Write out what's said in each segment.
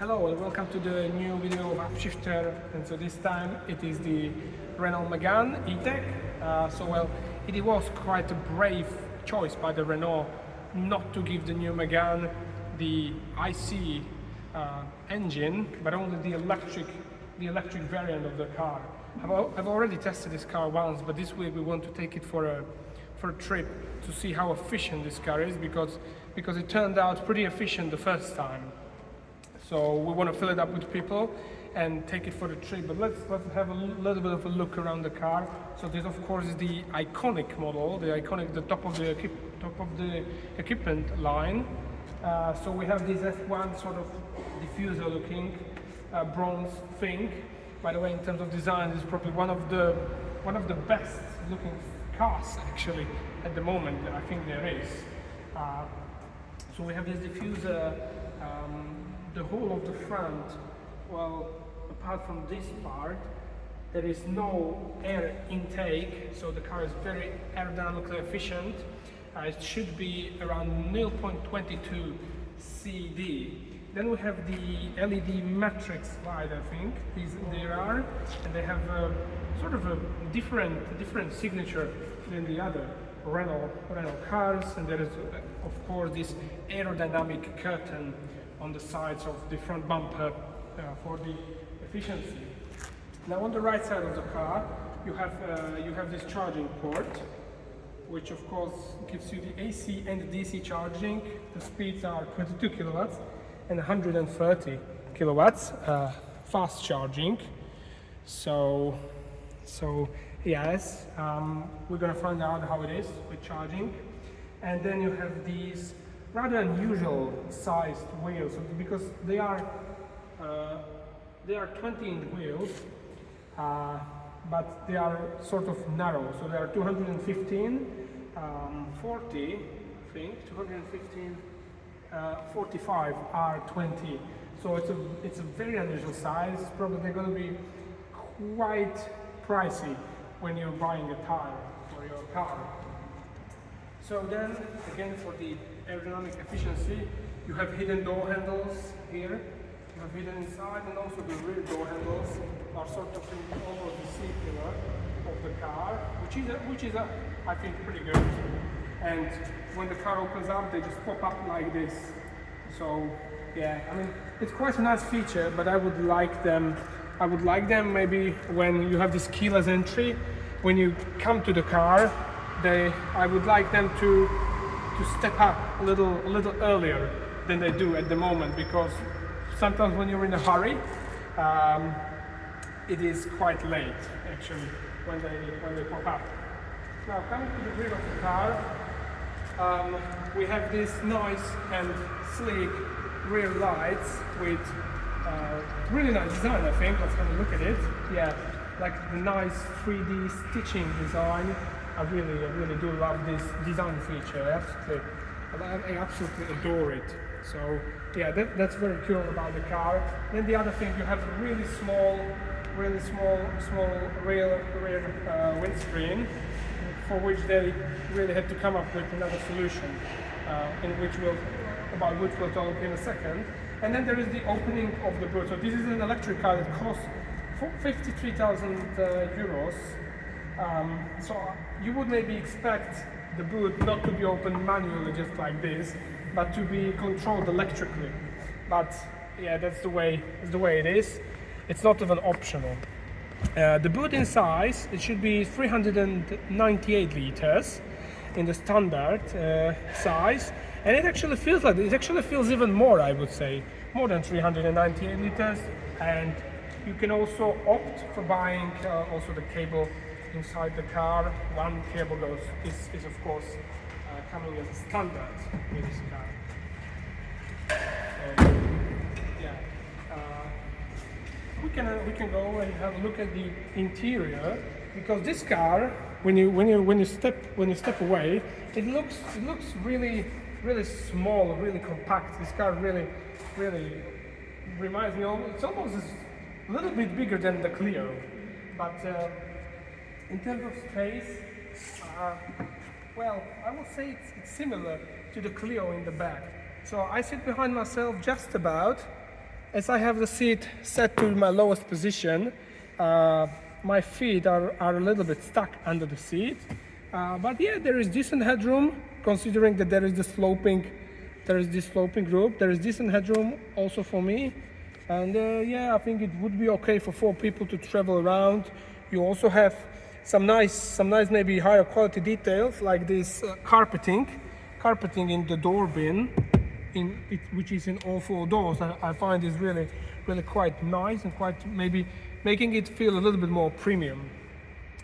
Hello and welcome to the new video of UpShifter, and so this time it is the Renault Mégane E-Tech. It was quite a brave choice by the Renault not to give the new Mégane the IC engine, but only the electric variant of the car. I've already tested this car once, but this week we want to take it for a trip to see how efficient this car is, because it turned out pretty efficient the first time. So we want to fill it up with people and take it for the trip. But let's have a little bit of a look around the car. So this, of course, is the iconic model, the top of the equipment line. So we have this F1 sort of diffuser-looking bronze thing. By the way, in terms of design, this is probably one of the best-looking cars actually at the moment that I think there is. So we have this diffuser. The whole of the front, well, apart from this part, there is no air intake, so the car is very aerodynamically efficient. It should be around 0.22 CD. Then we have the LED matrix light, I think. There are, and they have sort of a different signature than the other Renault cars. And there is, of course, this aerodynamic curtain on the sides of the front bumper for the efficiency. Now on the right side of the car, you have this charging port, which of course gives you the AC and the DC charging. The speeds are 22 kilowatts and 130 kilowatts fast charging. So yes, we're gonna find out how it is with charging. And then you have these rather unusual sized wheels, because they are 20-inch wheels, but they are sort of narrow. So they are 215, 40, I think, 215, 45 R20. So it's a very unusual size. It's probably going to be quite pricey when you're buying a tire for your car. So then, again, for the aerodynamic efficiency, you have hidden door handles here. You have hidden inside, and also the rear door handles are sort of in almost the C-pillar of the car, which is I think pretty good. And when the car opens up, they just pop up like this. So yeah, I mean, it's quite a nice feature, but I would like them maybe when you have this keyless entry, when you come to the car, I would like them to step up a little earlier than they do at the moment, because sometimes when you're in a hurry, it is quite late actually when they pop up. Now coming to the rear of the car, we have this nice and sleek rear lights with really nice design, I think. Let's have a look at it. Yeah, like the nice 3D stitching design. I really do love this design feature. I absolutely adore it. So yeah, that's very cool about the car. Then the other thing, you have a really small rear windscreen, for which they really had to come up with another solution, about which we'll talk in a second. And then there is the opening of the boot. So this is an electric car that costs 53,000 euros. So you would maybe expect the boot not to be opened manually just like this, but to be controlled electrically. But yeah, that's the way it is. It's not even optional. The boot in size, it should be 398 liters in the standard size, and it actually feels like it actually feels even more, I would say, more than 398 liters. And you can also opt for buying also the cable inside the car. One cable is of course coming as a standard with this car. So, yeah, we can go and have a look at the interior, because this car, when you step away, it looks really small, really compact. This car really reminds me of, it's almost a little bit bigger than the Clio, but in terms of space, well, I would say it's similar to the Clio in the back. So I sit behind myself just about, as I have the seat set to my lowest position, my feet are a little bit stuck under the seat. But yeah, there is decent headroom, considering that there is this sloping roof. There is decent headroom also for me. And yeah, I think it would be okay for 4 people to travel around. You also have some nice maybe higher quality details, like this carpeting in the door bin, which is in all 4 doors. I find is really quite nice and quite maybe making it feel a little bit more premium.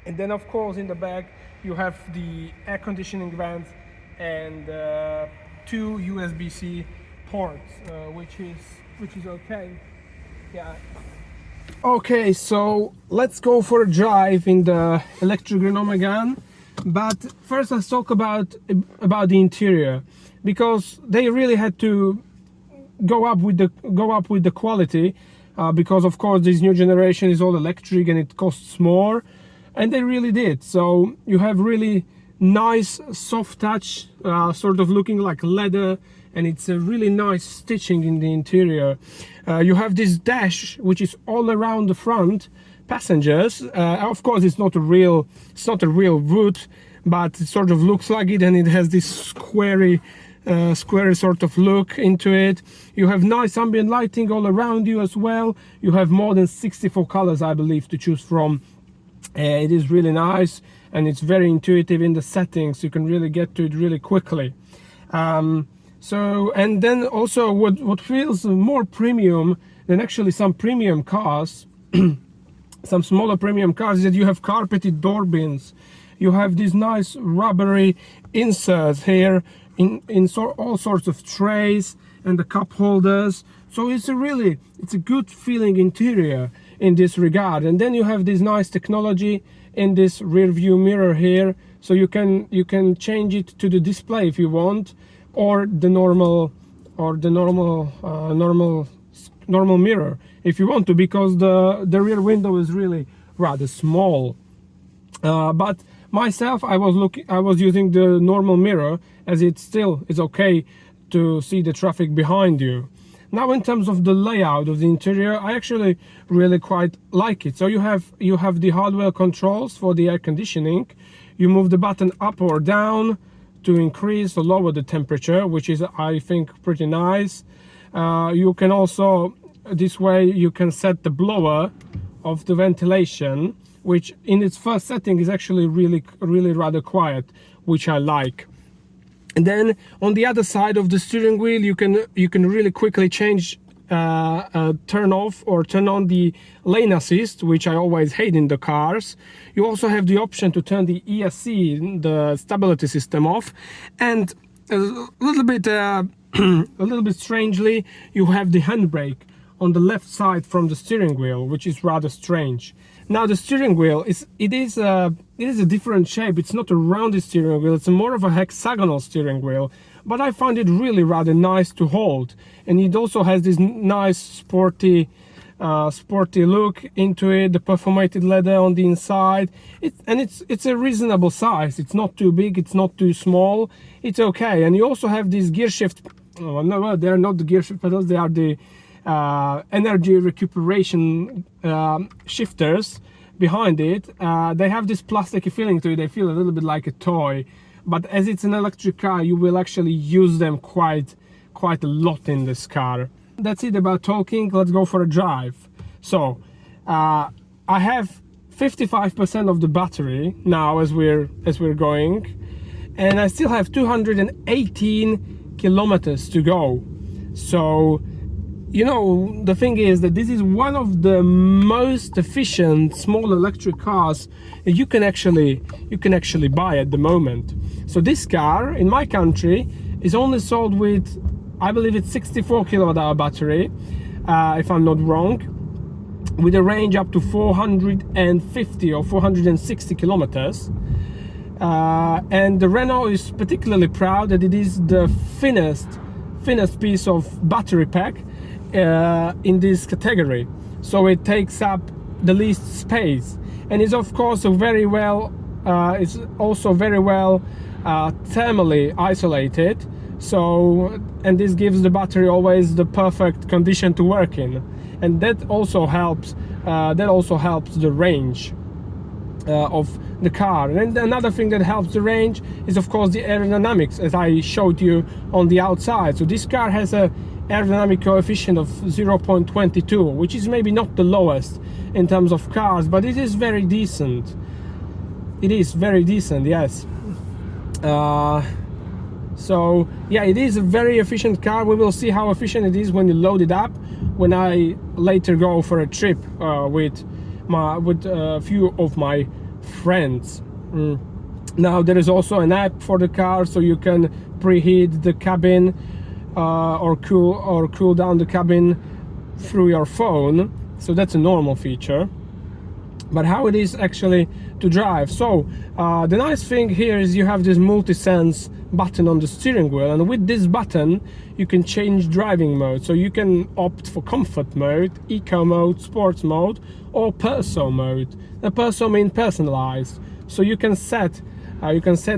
And then of course in the back you have the air conditioning vents and 2 USB-C ports, which is okay. Yeah. Okay, so let's go for a drive in the electric Renault Mégane. But first let's talk about the interior, because they really had to go up with the quality, because of course this new generation is all electric and it costs more, and they really did. So you have really nice soft touch, sort of looking like leather, and it's a really nice stitching in the interior. You have this dash which is all around the front passengers. Of course it's not a real wood, but it sort of looks like it, and it has this squarey sort of look into it. You have nice ambient lighting all around you as well. You have more than 64 colors, I believe, to choose from. It is really nice, and it's very intuitive in the settings. You can really get to it really quickly. So, and then also what feels more premium than actually some premium cars, some smaller premium cars, is that you have carpeted door bins. You have these nice rubbery inserts here in all sorts of trays and the cup holders. So it's a good feeling interior in this regard. And then you have this nice technology in this rear view mirror here, so you can change it to the display if you want, or the normal mirror if you want to, because the rear window is really rather small. But myself, I was using the normal mirror, as it still is okay to see the traffic behind you. Now, in terms of the layout of the interior, I actually really quite like it. So you have the hardware controls for the air conditioning. You move the button up or down to increase or lower the temperature, which is, I think, pretty nice. You can also, this way you can set the blower of the ventilation, which in its first setting is actually really rather quiet, which I like. And then on the other side of the steering wheel, you can really quickly change, turn off or turn on the lane assist, which I always hate in the cars. You also have the option to turn the ESC, the stability system, off, and a little bit strangely, you have the handbrake on the left side from the steering wheel, which is rather strange. Now the steering wheel is a different shape. It's not a rounded steering wheel, it's more of a hexagonal steering wheel, but I find it really rather nice to hold, and it also has this nice sporty look into it, the perforated leather on the inside. It's a reasonable size. It's not too big, it's not too small, it's okay. And you also have these gear shift, no, they're not the gear shift pedals, they are the energy recuperation shifters behind it. They have this plasticky feeling to it. They feel a little bit like a toy, but as it's an electric car, you will actually use them quite a lot in this car. That's it about talking. Let's go for a drive. So I have 55% of the battery now as we're going, and I still have 218 kilometers to go. So, you know, the thing is that this is one of the most efficient small electric cars you can actually buy at the moment. So this car in my country is only sold with, I believe it's 64 kilowatt-hour battery, if I'm not wrong, with a range up to 450 or 460 kilometers. And the Renault is particularly proud that it is the thinnest piece of battery pack in this category, so it takes up the least space, and is of course very well thermally isolated, So, and this gives the battery always the perfect condition to work in, and that also helps the range of the car. And another thing that helps the range is of course the aerodynamics, as I showed you on the outside. So this car has a aerodynamic coefficient of 0.22, which is maybe not the lowest in terms of cars, but it is very decent. It is very decent, yes. So yeah, it is a very efficient car. We will see how efficient it is when you load it up, when I later go for a trip with a few of my friends. Now there is also an app for the car, so you can preheat the cabin or cool down the cabin through your phone. So that's a normal feature. But how it is actually to drive? So the nice thing here is you have this multi-sense button on the steering wheel, and with this button you can change driving mode. So you can opt for comfort mode, eco mode, sports mode, or perso mode. The perso means personalized, so you can set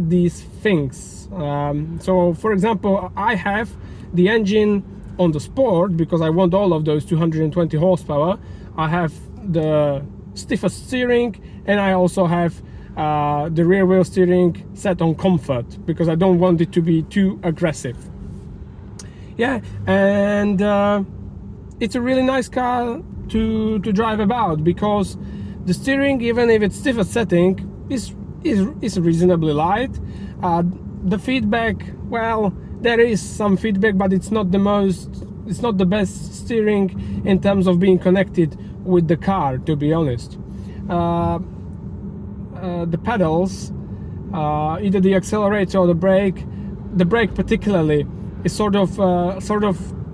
these things. So for example, I have the engine on the sport because I want all of those 220 horsepower. I have the stiffer steering, and I also have the rear wheel steering set on comfort because I don't want it to be too aggressive. Yeah, and it's a really nice car to drive about, because the steering, even if it's stiffer setting, is reasonably light. The feedback, well, there is some feedback, but it's not the best steering in terms of being connected with the car, to be honest. The pedals, either the accelerator or the brake particularly is sort of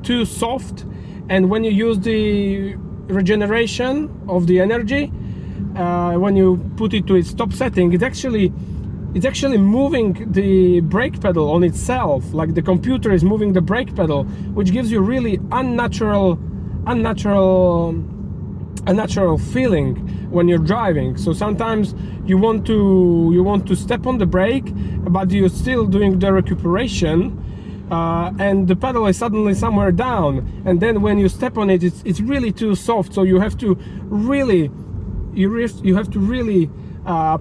too soft, and when you use the regeneration of the energy, when you put it to its top setting, it's actually moving the brake pedal on itself, like the computer is moving the brake pedal, which gives you really unnatural feeling when you're driving. So sometimes you want to step on the brake, but you're still doing the recuperation, and the pedal is suddenly somewhere down, and then when you step on it, it's really too soft. So you have to really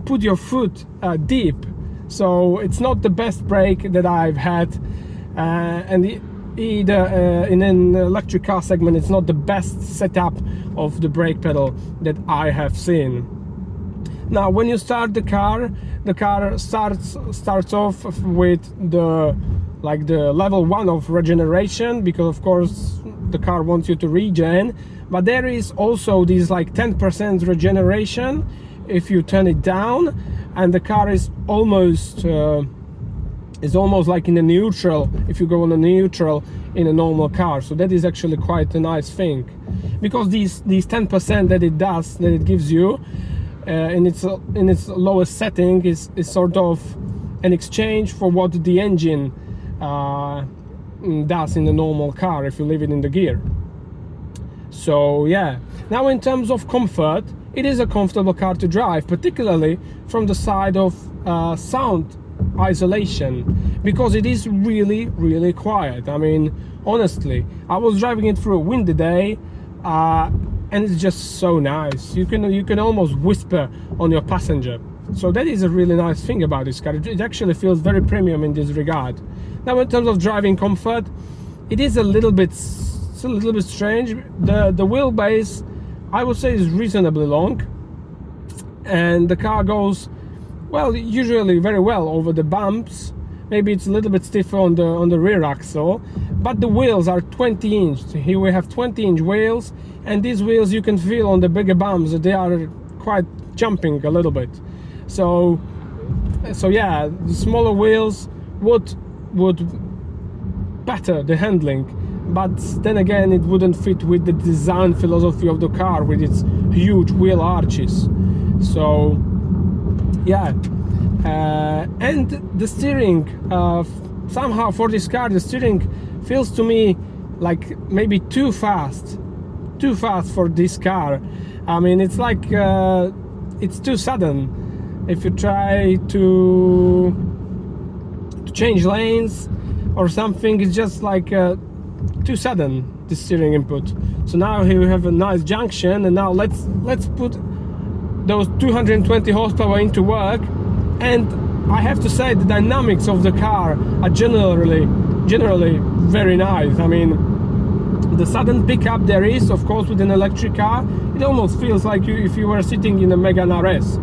put your foot deep. So it's not the best brake that I've had, and either in an electric car segment, it's not the best setup of the brake pedal that I have seen. Now when you start the car starts off with the level 1 of regeneration, because of course the car wants you to regen, but there is also this like 10% regeneration if you turn it down, and the car is almost like in a neutral if you go on a neutral in a normal car. So that is actually quite a nice thing, because these 10% that it gives you in its lowest setting is sort of an exchange for what the engine does in a normal car if you leave it in the gear. So yeah, now in terms of comfort, it is a comfortable car to drive, particularly from the side of sound isolation, because it is really quiet. I mean, honestly, I was driving it through a windy day, and it's just so nice. You can almost whisper on your passenger. So that is a really nice thing about this car. It actually feels very premium in this regard. Now in terms of driving comfort, it is a little bit strange. The wheelbase, I would say, is reasonably long, and the car goes, well, usually very well over the bumps. Maybe it's a little bit stiffer on the rear axle, but the wheels are 20 inch. Here we have 20-inch wheels, and these wheels you can feel on the bigger bumps that they are quite jumping a little bit. So yeah, the smaller wheels would better the handling, but then again it wouldn't fit with the design philosophy of the car with its huge wheel arches. So yeah, and the steering, somehow for this car the steering feels to me like maybe too fast for this car. I mean, it's like it's too sudden. If you try to change lanes, or something. It's just like too sudden, the steering input. So now here we have a nice junction, and now let's put those 220 horsepower into work. And I have to say the dynamics of the car are generally very nice. I mean, the sudden pickup there is, of course, with an electric car, it almost feels like if you were sitting in a Mégane RS.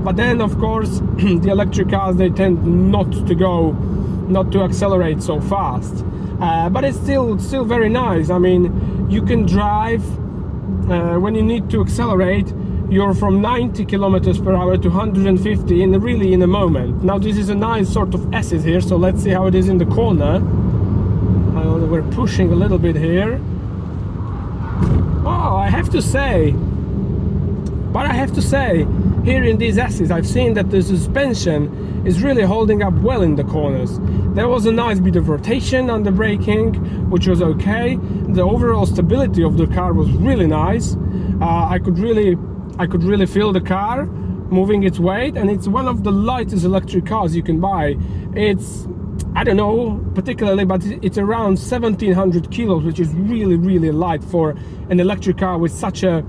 But then, of course, the electric cars, they tend not to accelerate so fast. But it's still very nice. I mean, you can drive when you need to accelerate. You're from 90 kilometers per hour to 150 in a moment. Now this is a nice sort of acid here, so let's see how it is in the corner. We're pushing a little bit here. Oh, I have to say, here in these acids, I've seen that the suspension is really holding up well in the corners. There was a nice bit of rotation on the braking, which was okay. The overall stability of the car was really nice. I could really feel the car moving its weight, and it's one of the lightest electric cars you can buy. It's, I don't know particularly, but it's around 1700 kilos, which is really light for an electric car with such a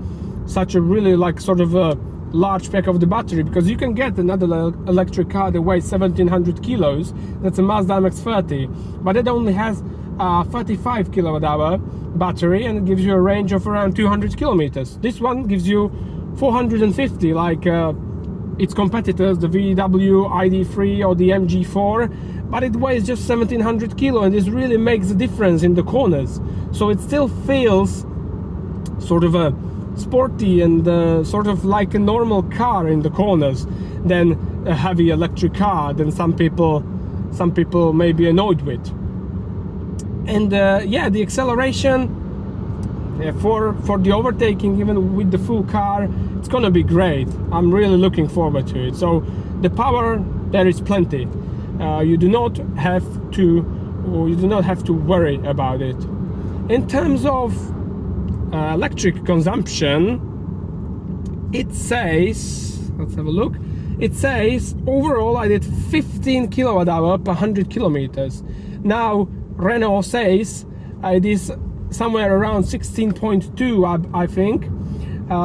really like sort of a large pack of the battery, because you can get another electric car that weighs 1700 kilos. That's a Mazda MX-30, but it only has a 35 kilowatt hour battery, and it gives you a range of around 200 kilometers. This one gives you 450, like its competitors, the VW ID3 or the MG4, but it weighs just 1700 kilo, and this really makes a difference in the corners. So it still feels sort of a sporty and sort of like a normal car in the corners than a heavy electric car than some people may be annoyed with. And yeah, the acceleration for the overtaking, even with the full car, it's gonna be great. I'm really looking forward to it. So the power, there is plenty. You do not have to worry about it. In terms of electric consumption, it says, let's have a look. It says overall I did 15 kilowatt hour per 100 kilometers. Now Renault says it is somewhere around 16.2, I think,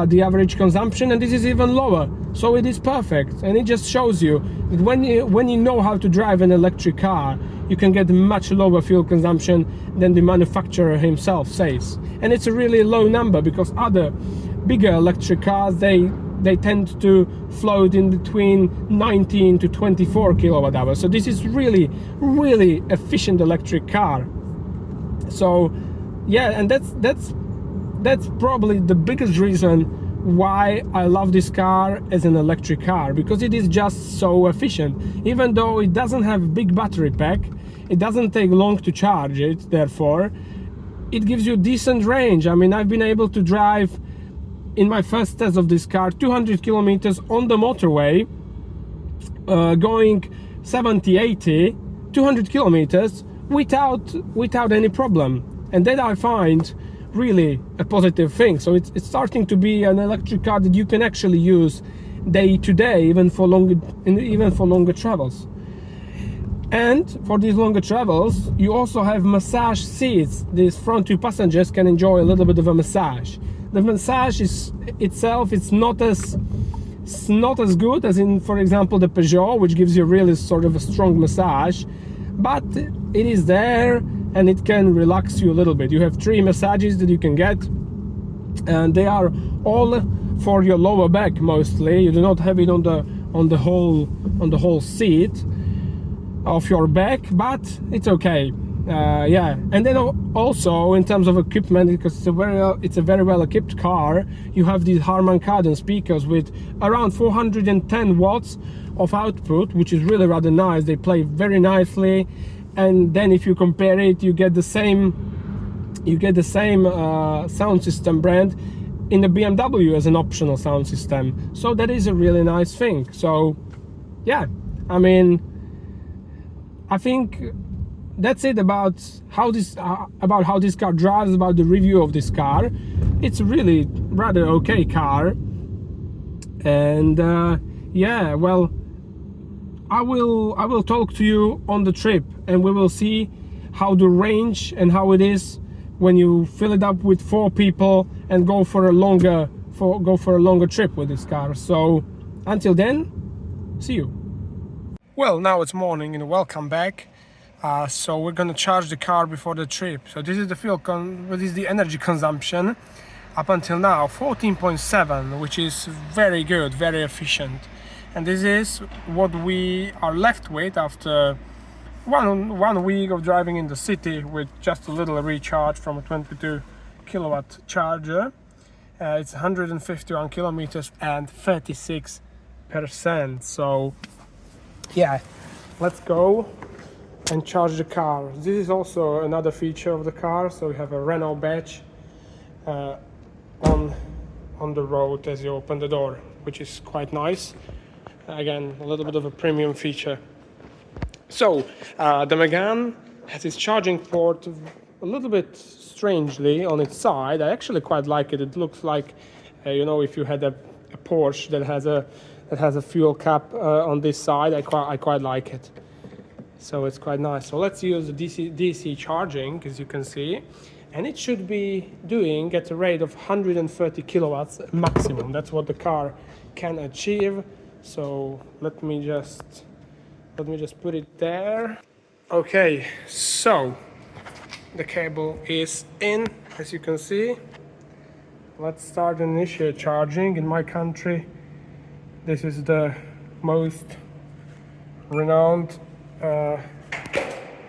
the average consumption, and this is even lower. So it is perfect, and it just shows you that when you know how to drive an electric car, you can get much lower fuel consumption than the manufacturer himself says. And it's a really low number, because other bigger electric cars, they tend to float in between 19 to 24 kilowatt hours. So this is really efficient electric car. So yeah, and that's probably the biggest reason why I love this car as an electric car, because it is just so efficient. Even though it doesn't have a big battery pack, it doesn't take long to charge it, therefore it gives you decent range. I mean, I've been able to drive in my first test of this car 200 kilometers on the motorway, going 70-80, 200 kilometers without any problem, and that I find really a positive thing. So it's starting to be an electric car that you can actually use day to day, even for longer travels. And for these longer travels, you also have massage seats. These front two passengers can enjoy a little bit of a massage. The massage itself, it's not as good as in, for example, the Peugeot, which gives you really sort of a strong massage, but it is there and it can relax you a little bit. You have 3 massages that you can get, and they are all for your lower back mostly. You do not have it on the whole seat of your back, but it's okay. Yeah, and then also in terms of equipment, because it's a very well equipped car, you have these Harman Kardon speakers with around 410 watts of output, which is really rather nice. They play very nicely, and then if you compare it, you get the same sound system brand in the BMW as an optional sound system. So that is a really nice thing. So yeah, I mean, I think that's it about how this car drives, about the review of this car. It's a really rather okay car, and yeah, well, I will talk to you on the trip, and we will see how the range and how it is when you fill it up with 4 people and go for a longer trip with this car. So until then, see you. Well, now it's morning and welcome back. So we're gonna charge the car before the trip. So this is the this is the energy consumption up until now, 14.7, which is very good, very efficient. And this is what we are left with after one week of driving in the city with just a little recharge from a 22 kilowatt charger. It's 151 kilometers and 36%. So yeah, let's go and charge the car. This is also another feature of the car. So we have a Renault badge on the road as you open the door, which is quite nice. Again, a little bit of a premium feature. So the Mégane has its charging port a little bit strangely on its side. I actually quite like it. It looks like you know, if you had a Porsche that has a fuel cap on this side, I quite like it. So it's quite nice. So let's use the DC charging, as you can see, and it should be doing at a rate of 130 kilowatts maximum. That's what the car can achieve. So let me just put it there. Okay, so the cable is in, as you can see. Let's start initial charging. In my country, this is the most renowned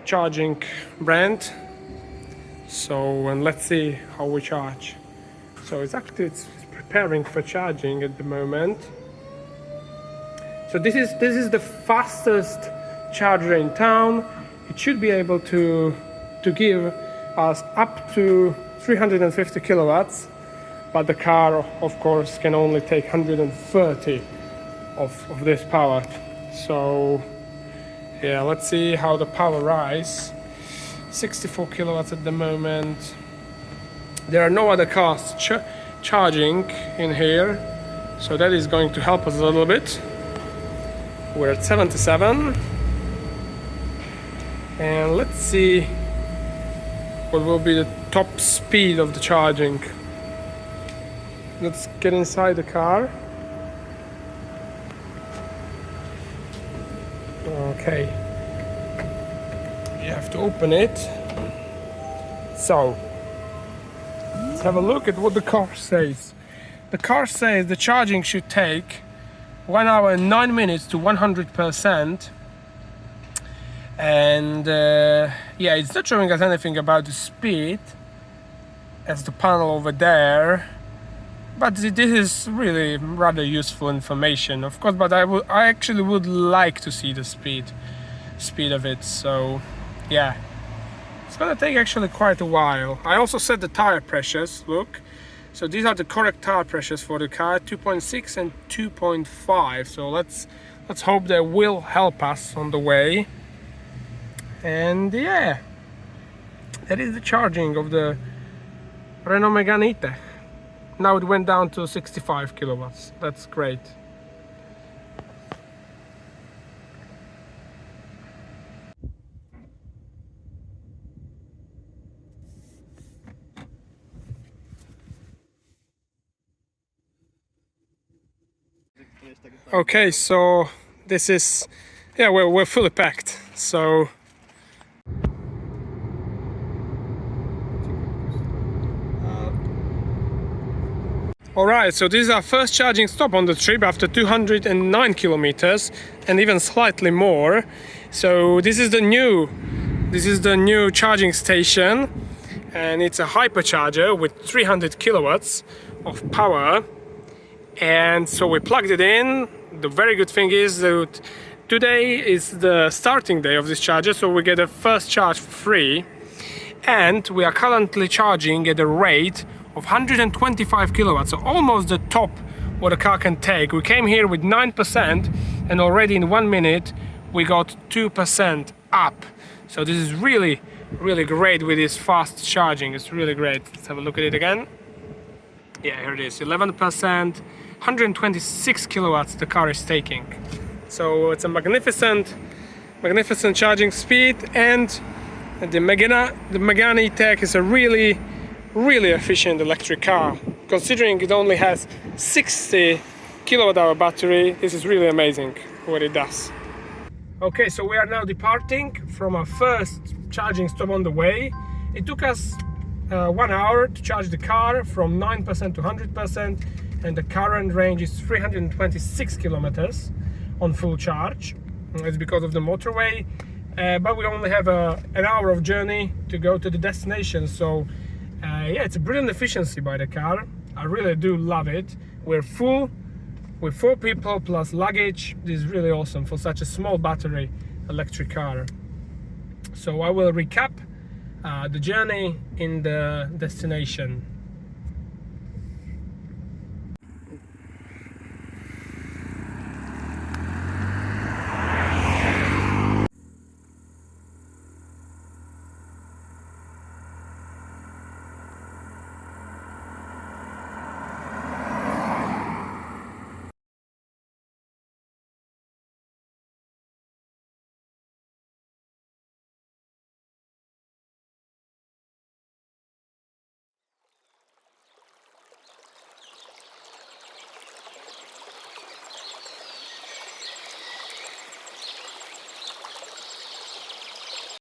charging brand. So, and let's see how we charge. So it's preparing for charging at the moment. So this is the fastest charger in town. It should be able to give us up to 350 kilowatts, but the car, of course, can only take 130 of this power. So yeah, let's see how the power rise. 64 kilowatts at the moment. There are no other cars charging in here, so that is going to help us a little bit. We're at 77, and let's see what will be the top speed of the charging. Let's get inside the car. Okay, you have to open it. So let's have a look at what the car says. The car says the charging should take 1 hour and 9 minutes to 100%. And yeah, it's not showing us anything about the speed as the panel over there, but this is really rather useful information, of course. But I actually would like to see the speed of it. So yeah, it's gonna take actually quite a while. I also set the tire pressures. Look, so these are the correct tire pressures for the car, 2.6 and 2.5. So let's hope they will help us on the way. And yeah, that is the charging of the Renault Mégane E-Tech. Now it went down to 65 kilowatts. That's great. Okay, so this is, yeah, we're fully packed. So alright, so this is our first charging stop on the trip after 209 kilometers and even slightly more. So this is the new charging station, and it's a hypercharger with 300 kilowatts of power. And so we plugged it in. The very good thing is that today is the starting day of this charger, so we get a first charge for free. And we are currently charging at a rate of 125 kilowatts, so almost the top what a car can take. We came here with 9%, and already in 1 minute we got 2% up. So this is really great with this fast charging. It's really great. Let's have a look at it again. Yeah, here it is, 11%, 126 kilowatts the car is taking. So it's a magnificent charging speed, and the Mégane E-Tech is a really efficient electric car. Considering it only has 60 kilowatt-hour battery, this is really amazing what it does. Okay, so we are now departing from our first charging stop on the way. It took us 1 hour to charge the car from 9% to 100%, and the current range is 326 kilometers on full charge. It's because of the motorway, but we only have an hour of journey to go to the destination. So yeah, it's a brilliant efficiency by the car. I really do love it. We're full with 4 people plus luggage. This is really awesome for such a small battery electric car. So I will recap the journey in the destination.